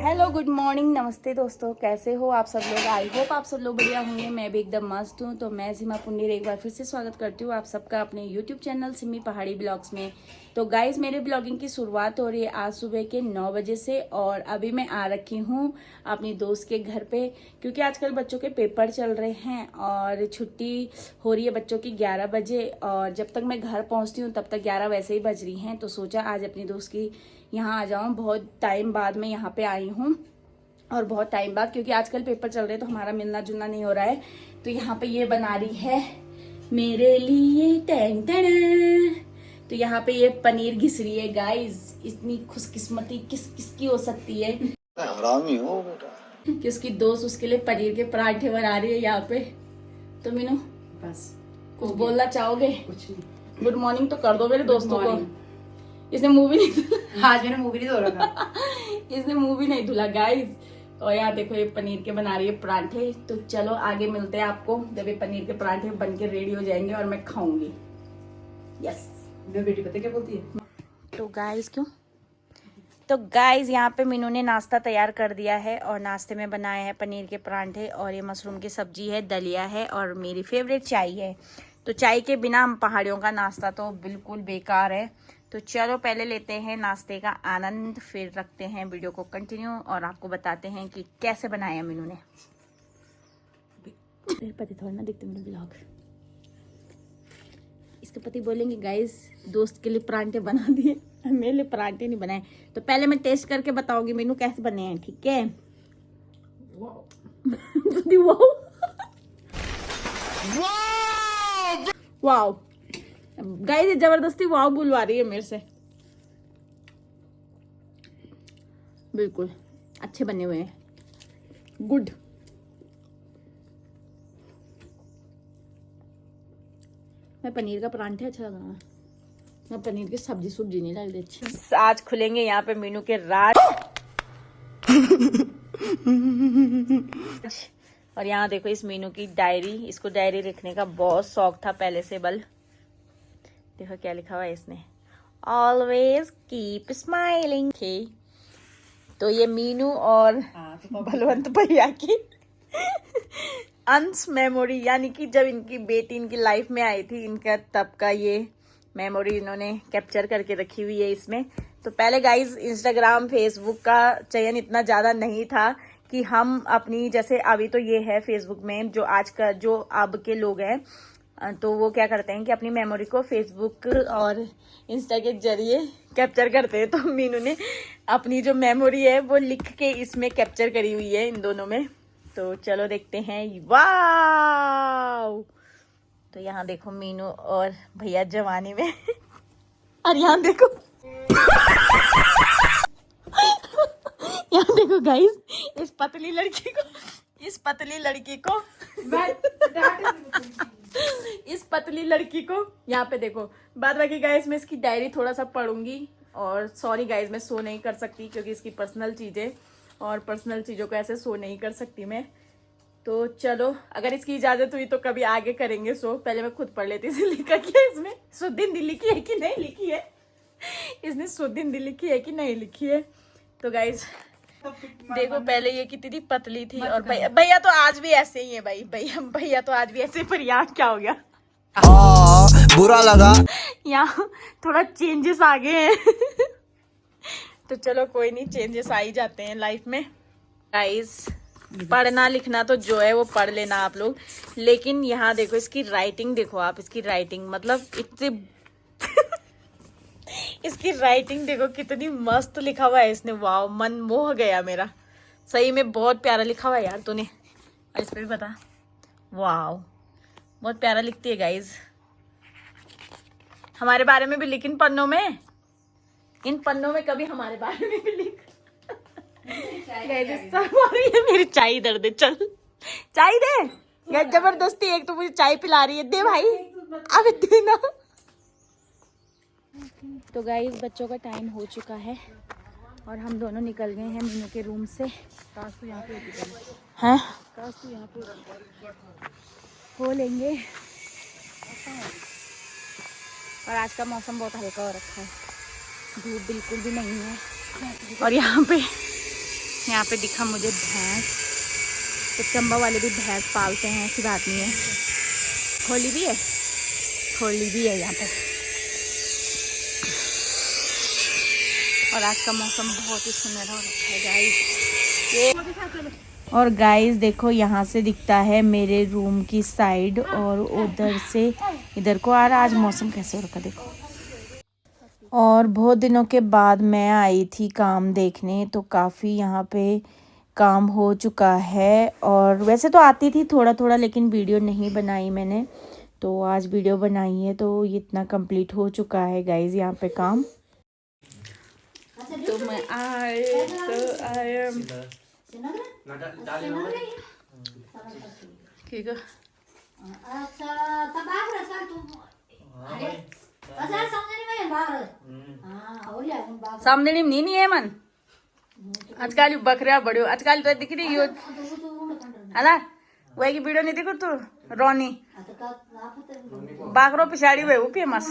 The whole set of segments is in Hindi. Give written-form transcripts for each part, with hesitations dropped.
हेलो गुड मॉर्निंग, नमस्ते दोस्तों, कैसे हो आप सब लोग। आई होप आप सब लोग बढ़िया होंगे। मैं भी एकदम मस्त हूँ। तो मैं सीमा पुंडीर एक बार फिर से स्वागत करती हूँ आप सबका अपने यूट्यूब चैनल सिमी पहाड़ी ब्लॉग्स में। तो गाइज मेरे ब्लॉगिंग की शुरुआत हो रही है आज सुबह के 9 बजे से और अभी मैं आ रखी हूँ अपनी दोस्त के घर पे, क्योंकि आजकल बच्चों के पेपर चल रहे हैं और छुट्टी हो रही है बच्चों की 11 बजे। और जब तक मैं घर पहुँचती हूँ तब तक 11 वैसे ही बज रही हैं। तो सोचा आज अपनी दोस्त की यहाँ आ जाऊँ। बहुत टाइम बाद मैं यहाँ पे आई हूँ और बहुत टाइम बाद, क्योंकि आजकल पेपर चल रहे हैं तो हमारा मिलना जुलना नहीं हो रहा है। तो यहाँ पे ये बना रही है मेरे लिए टैन टैन। तो यहाँ पे ये पनीर घिस रही है गाइस। इतनी खुशकिस्मती किसकी हो सकती है। हरामी हो बेटा। कि उसकी दोस्त उसके लिए पनीर के पराठे बना रही है यहाँ पे। तो मीनू बस कुछ बोलना चाहोगे? कुछ नहीं। गुड मॉर्निंग तो कर दो मेरे दोस्तों को। इसने मुंह भी नहीं आज मैंने मूवी नहीं धो रखा। इसने मुंह भी नहीं धुला गाइस। और यार देखो ये पनीर के बना रही है पराठे। तो चलो आगे मिलते हैं आपको जब ये पनीर के पराठे बन के रेडी हो जाएंगे और मैं खाऊंगी। यस। मेरी बेटी पता क्या बोलती है? तो गाइस क्यों? तो गाइस यहाँ पे मीनू ने नाश्ता तैयार कर दिया है और नाश्ते में बनाए हैं पनीर के पराठे और ये मशरूम की सब्जी है, दलिया है और मेरी फेवरेट चाय है। तो चाय के बिना हम पहाड़ियों का नाश्ता तो बिल्कुल बेकार है। तो चलो पहले लेते हैं नाश्ते का आनंद, फिर रखते हैं वीडियो को कंटिन्यू और आपको बताते हैं कि कैसे बनाया मीनू ने। मेरे पति थोड़ा ना देखते मेरे ब्लॉग। इसके पति बोलेंगे गाइस दोस्त के लिए पराठे बना दिए, मेरे लिए पराठे नहीं बनाए। तो पहले मैं टेस्ट करके बताऊंगी मीनू कैसे बने हैं, ठीक है? वाओ गाइस, जबरदस्ती वाओ बुलवा रही है मेरे से। बिल्कुल अच्छे बने हुए हैं, गुड। मैं पनीर का परांठा अच्छा लगा, मैं पनीर की सब्जी नहीं लगती अच्छी। आज खुलेंगे यहाँ पे मीनू के राज। और यहाँ देखो इस मीनू की डायरी, इसको डायरी लिखने का बहुत शौक था पहले से। बल देखो क्या लिखा हुआ है इसने, ऑलवेज कीप स्माइलिंग। तो ये मीनू और बलवंत भैया की अंश मेमोरी, यानी कि जब इनकी बेटी इनकी लाइफ में आई थी इनका तब का ये मेमोरी इन्होंने कैप्चर करके रखी हुई है इसमें। तो पहले गाइज इंस्टाग्राम फेसबुक का चयन इतना ज़्यादा नहीं था कि हम अपनी, जैसे अभी तो ये है फेसबुक में जो आज का जो अब के लोग हैं तो वो क्या करते हैं कि अपनी मेमोरी को फेसबुक और इंस्टा के जरिए कैप्चर करते हैं। तो मीनू ने अपनी जो मेमोरी है वो लिख के इसमें कैप्चर करी हुई है इन दोनों में। तो चलो देखते हैं। वाव! तो यहाँ देखो मीनू और भैया जवानी में और यहाँ देखो यहाँ देखो गाइस इस पतली लड़की को इस पतली लड़की को यहाँ पे देखो। बाद बाकी गाइस मैं इसकी डायरी थोड़ा सा पढ़ूंगी। और सॉरी गाइस मैं शो नहीं कर सकती क्योंकि इसकी पर्सनल चीजें और पर्सनल चीजों को ऐसे शो नहीं कर सकती मैं। तो चलो अगर इसकी इजाजत हुई तो कभी आगे करेंगे शो। पहले मैं खुद पढ़ लेती थी लिखा क्या इसमें, सुदिन लिखी है कि नहीं लिखी है, इसने सुदिन लिखी है कि नहीं लिखी है। तो गाइस देखो पहले ये कितनी पतली थी और भैया तो आज भी ऐसे ही है भाई। भैया तो आज भी ऐसे। पर यहाँ क्या हो गया? बुरा लगा। यहाँ थोड़ा चेंजेस आ गए हैं तो चलो कोई नहीं, चेंजेस आ ही जाते हैं लाइफ में। गाइस पढ़ना लिखना तो जो है वो पढ़ लेना आप लोग, लेकिन यहाँ देखो इसकी राइटिंग देखो आप। इसकी राइटिंग मतलब इतनी इसकी राइटिंग देखो कितनी मस्त लिखा हुआ है इसने। वाव, मन मोह गया मेरा। सही में बहुत प्यारा लिखा हुआ है यार तूने। और इस पे भी बता। वाव बहुत प्यारा लिखती है गाइज। हमारे बारे में भी लिख इन पन्नों में, इन पन्नों में कभी हमारे बारे में भी लिख। ये मेरी चाय इधर दे, चल चाय दे। जबरदस्ती एक तो मुझे चाय पिला रही है, दे भाई अब देना। तो गाइस बच्चों का टाइम हो चुका है और हम दोनों निकल गए हैं मीनू के रूम से। हैं हो लेंगे। और आज का मौसम बहुत हल्का हो रखा है, धूप बिल्कुल भी नहीं है। और यहाँ पे यहाँ पे दिखा मुझे भैंस, तो चंबा वाले भी भैंस पालते हैं, ऐसी बात नहीं है। खोली भी है, खोली भी है यहाँ पे। और आज का मौसम बहुत ही सुनहरा हो रखा है गाइस। और गाइस देखो यहाँ से दिखता है मेरे रूम की साइड, और उधर से इधर को आ रहा। आज मौसम कैसे हो रखा देखो। और बहुत दिनों के बाद मैं आई थी काम देखने, तो काफ़ी यहाँ पे काम हो चुका है। और वैसे तो आती थी थोड़ा थोड़ा, लेकिन वीडियो नहीं बनाई मैंने, तो आज वीडियो बनाई है। तो ये इतना कंप्लीट हो चुका है गाइस यहाँ पे काम। तो मैं ठीक है। सामने नहीं है मन आजकल बकरिया बड़ो आजकल तो दिख रही है ना, वही की वीडियो नहीं देखो तू रोनी बाकरो पिछाड़ी हुए वो फेमस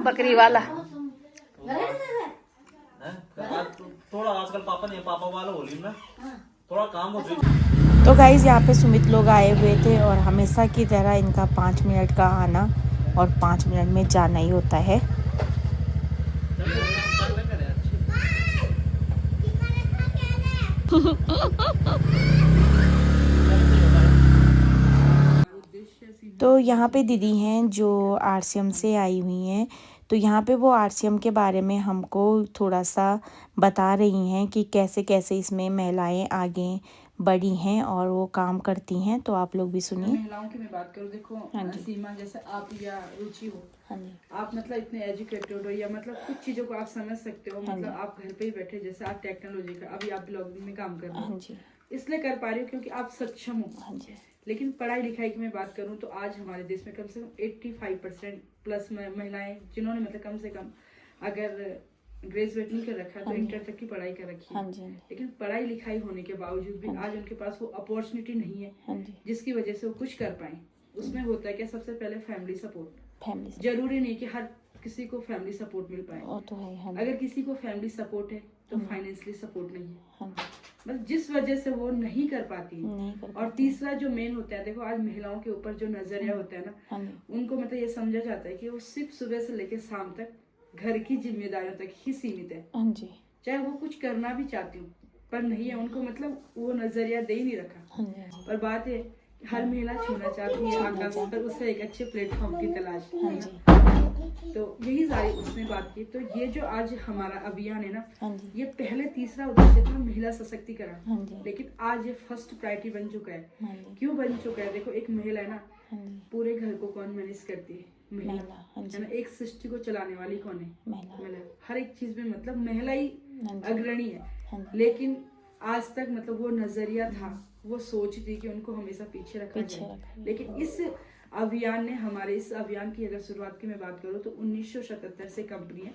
बकरी वाला। थोड़ा आजकल पापा नहीं, पापा वाला होली में थोड़ा काम हो। तो गाइज यहाँ पे सुमित लोग आए हुए थे, और हमेशा की तरह इनका 5 मिनट का आना और 5 मिनट में जाना ही होता है। तो यहाँ पे दीदी हैं जो आरसीएम से आई हुई हैं, तो यहाँ पे वो आरसीएम के बारे में हमको थोड़ा सा बता रही हैं कि कैसे कैसे इसमें महिलाएं आगे बढ़ी हैं और वो काम करती हैं। तो आप लोग भी सुनिए। महिलाओं की मैं बात करूँ, देखो सीमा जैसे आप या रुचि हो, आप मतलब इतने एजुकेटेड हो, या मतलब कुछ चीजों को आप समझ सकते हो, मतलब आप घर पे ही बैठे, जैसे आप टेक्नोलॉजी का अभी आप ब्लॉगिंग में काम कर रहे हो, इसलिए कर पा रही हो क्योंकि आप सक्षम हो। लेकिन पढ़ाई लिखाई की मैं बात करूं तो आज हमारे देश में कम से कम 85% प्लस महिलाएं जिन्होंने मतलब कम से कम अगर ग्रेजुएट नहीं कर रखा तो इंटर तक की पढ़ाई कर रखी है, लेकिन पढ़ाई लिखाई होने के बावजूद भी आज उनके पास वो अपॉर्चुनिटी नहीं है जिसकी वजह से वो कुछ कर पाए। उसमें होता है क्या, सबसे पहले फैमिली सपोर्ट। जरूरी नहीं कि हर किसी को फैमिली सपोर्ट मिल पाए, तो है। अगर किसी को फैमिली सपोर्ट है तो फाइनेंशियली सपोर्ट नहीं है, बस जिस वजह से वो नहीं कर पाती है। और तीसरा जो मेन होता है, देखो आज महिलाओं के ऊपर जो नजरिया होता है ना, उनको मतलब ये समझा जाता है कि वो सिर्फ सुबह से लेकर शाम तक घर की जिम्मेदारियों तक ही सीमित है, चाहे वो कुछ करना भी चाहती हूँ पर नहीं है, उनको मतलब वो नजरिया दे ही नहीं रखा। पर बात है हर महिला छूना चाहती है आकाश पर, उसे एक अच्छे प्लेटफॉर्म की तलाश है। तो यही सारी उसने बात की। तो ये जो आज हमारा अभियान है ना, ये पहले तीसरा उद्देश्य था महिला सशक्तिकरण, लेकिन आज ये फर्स्ट प्रायोरिटी बन चुका है। क्यों बन चुका है, देखो एक महिला है ना, पूरे घर को कौन मैनेज करती है, महिला है ना। एक सृष्टि को चलाने वाली कौन है, महिला। हर एक चीज में मतलब महिला ही अग्रणी है, लेकिन आज तक मतलब वो नजरिया था, वो सोच थी कि उनको हमेशा पीछे रखा जाए। लेकिन इस अभियान ने, हमारे इस अभियान की अगर शुरुआत की मैं बात करूँ तो 1977 से कंपनी है,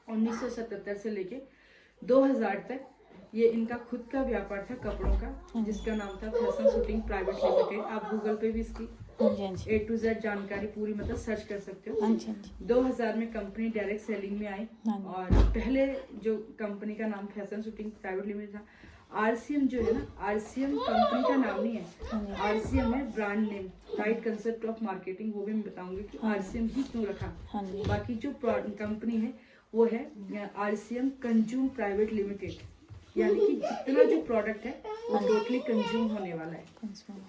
1977 से लेके 2000 तक ये इनका खुद का व्यापार था कपड़ों का, जिसका नाम था फैशन शूटिंग प्राइवेट लिमिटेड। आप गूगल पे भी इसकी A to Z जानकारी पूरी मतलब सर्च कर सकते हो। 2000 में कंपनी डायरेक्ट सेलिंग में आई, और पहले जो कंपनी का नाम फैशन शूटिंग प्राइवेट लिमिटेड था। आरसीएम जो है ना, आरसीएम कंपनी का नाम नहीं है, आरसीएम है brand name, right concept of marketing. वो भी मैं बताऊंगी कि आरसीएम ही क्यों रखा। बाकी जो कंपनी है वो है आरसीएम कंज्यूम प्राइवेट लिमिटेड, यानी कि जितना जो प्रोडक्ट है वो टोटली कंज्यूम होने वाला है।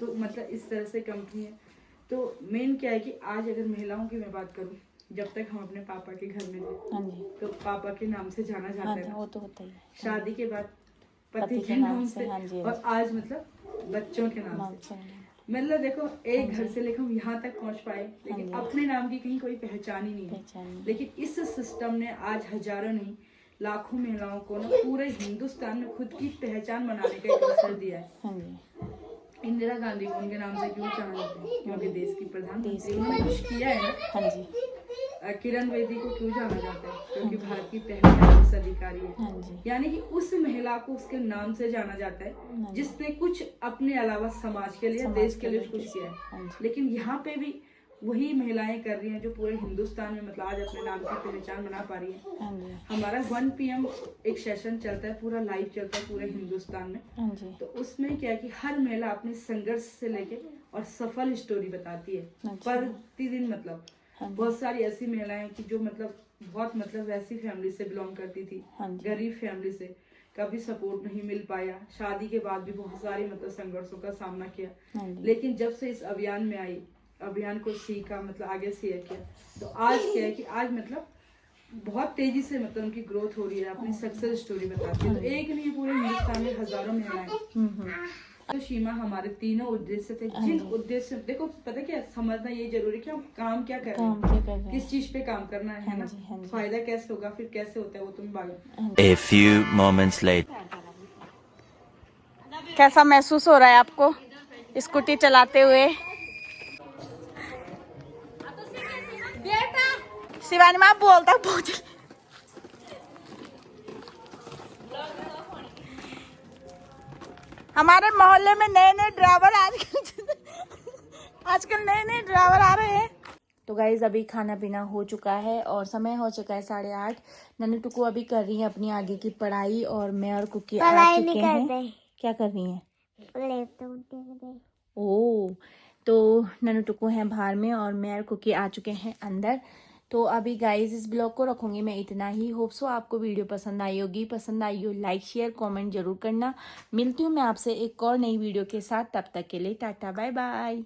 तो मतलब इस तरह से कंपनी है। तो मेन क्या है कि आज अगर महिलाओं की मैं बात करूं, जब तक हम अपने पापा के घर में थे तो पापा के नाम से जाना जाता है, वो तो होता ही है। शादी के बाद पति के नाम से, और आज मतलब बच्चों के नाम से। मतलब देखो एक घर से लेकर हम यहाँ तक पहुँच पाए, लेकिन अपने नाम की कहीं कोई पहचान ही नहीं है। लेकिन इस सिस्टम ने आज हजारों नहीं लाखों महिलाओं को ना पूरे हिंदुस्तान में खुद की पहचान बनाने का एक अवसर दिया है। इंदिरा गांधी को उनके नाम से क्यों जाना जाता है, क्योंकि देश की प्रधानमंत्री उन्होंने कुछ किया है ना। किरण बेदी को क्यों जाना जाता है, क्योंकि भारत की पहली आईएएस अधिकारी है। यानी कि उस महिला को उसके नाम से जाना जाता है जिसने कुछ अपने अलावा समाज के लिए, देश के लिए कुछ किया है। लेकिन यहाँ पे भी वही महिलाएं कर रही हैं जो पूरे हिंदुस्तान में मतलब आज अपने नाम की पहचान बना पा रही हैं। हाँ जी, हमारा 1 PM एक सेशन चलता है, पूरा लाइव चलता है पूरे हिंदुस्तान में। हाँ जी, तो उसमें क्या है कि हर महिला अपने संघर्ष से लेके और सफल स्टोरी बताती है अच्छा। प्रतिदिन। मतलब हाँ जी, बहुत सारी ऐसी महिलाएं हैं कि जो मतलब बहुत मतलब वैसी फैमिली से बिलोंग करती थी, हाँ जी, गरीब फैमिली से, कभी सपोर्ट नहीं मिल पाया, शादी के बाद भी बहुत सारे मतलब संघर्षों का सामना किया। हाँ जी, लेकिन जब से इस अभियान में आई, अभियान को सीखा, मतलब आगे शेयर किया, तो आज क्या है कि आज मतलब बहुत तेजी से मतलब उनकी ग्रोथ हो रही है, अपनी सक्सेस स्टोरी बताती है। तो एक नहीं, पूरे हिंदुस्तान में हजारों महिलाएं। तो सीमा हमारे तीनों उद्देश्य थे, जिन उद्देश्य देखो पता क्या समझना ये जरूरी कि हम काम क्या कर रहे काम हैं, क्या कर रहे हैं? किस चीज पे काम करना है हाँ ना, जी, हाँ जी। फायदा कैसे होगा, फिर कैसे होता है वो तुम बात। A few moments later. कैसा महसूस हो रहा है आपको स्कूटी चलाते हुए? शिवानी माँ बोलता बहुत। हमारे मोहल्ले में नए नए ड्राइवर आजकल नए नए ड्राइवर आ रहे हैं। तो गाइज अभी खाना पीना हो चुका है और समय हो चुका है 8:30। नन्नू टुकू अभी कर रही है अपनी आगे की पढ़ाई और मैं और कुकी आ चुके हैं। क्या कर रही हैं? ओ, तो नन्नू टुकू हैं बाहर में और मैं और कुकी आ चुके हैं अंदर। तो अभी गाइज इस ब्लॉग को रखूंगी मैं इतना ही। होप सो आपको वीडियो पसंद आई होगी। पसंद आई हो लाइक शेयर कमेंट जरूर करना। मिलती हूँ मैं आपसे एक और नई वीडियो के साथ। तब तक के लिए टाटा बाय बाय।